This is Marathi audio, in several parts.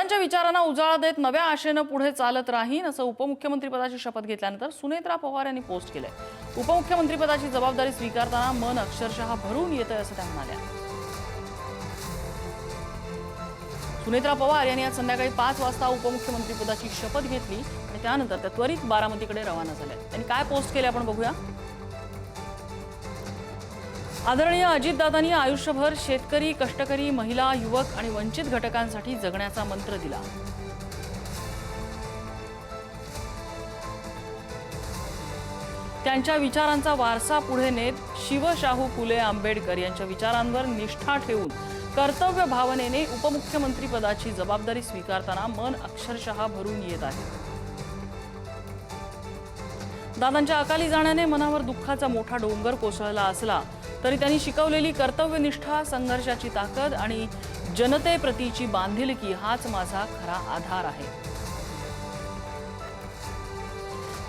दादांच्या विचारांना उजाळा देत नव्या आशेने पुढे चालत राहीन असं उपमुख्यमंत्रीपदाची शपथ घेतल्यानंतर सुनेत्रा पवार यांनी पोस्ट केलंय। उपमुख्यमंत्रीपदाची जबाबदारी स्वीकारताना मन अक्षरशः भरून येतंय असं त्या म्हणाल्या। सुनेत्रा पवार यांनी आज संध्याकाळी 5 वाजता उपमुख्यमंत्रीपदाची शपथ घेतली आणि त्यानंतर त्या त्वरित बारामतीकडे रवाना झाल्या। त्यांनी काय पोस्ट केले आपण बघूया। आदरणीय अजितदादांनी आयुष्यभर शेतकरी, कष्टकरी, महिला, युवक आणि वंचित घटकांसाठी जगण्याचा मंत्र दिला। त्यांच्या विचारांचा वारसा पुढे नेत शिवशाहू फुले आंबेडकर यांच्या विचारांवर निष्ठा ठेवून कर्तव्य भावनेने उपमुख्यमंत्री पदाची जबाबदारी स्वीकारताना मन अक्षरशः भरून येत आहे। दादांच्या अकाली जाण्याने मनावर दुःखाचा मोठा डोंगर कोसळला असला तरी त्यांनी शिकवलेली कर्तव्यनिष्ठा, संघर्षाची ताकद आणि जनतेप्रतीची बांधिलकी हाच माझा खरा आधार आहे।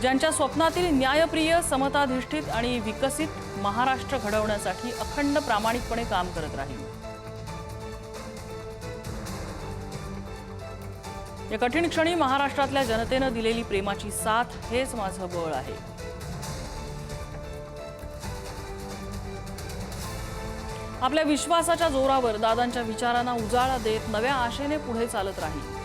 ज्यांच्या स्वप्नातील न्यायप्रिय, समताधिष्ठित आणि विकसित महाराष्ट्र घडवण्यासाठी अखंड प्रामाणिकपणे काम करत राहील। या कठीण क्षणी महाराष्ट्रातल्या जनतेने दिलेली प्रेमाची साथ हेच माझं बळ आहे। आपल्या विश्वासाच्या जोरावर दादांच्या विचारांना उजाळा देत नव्या आशेने पुढे चालत राहील।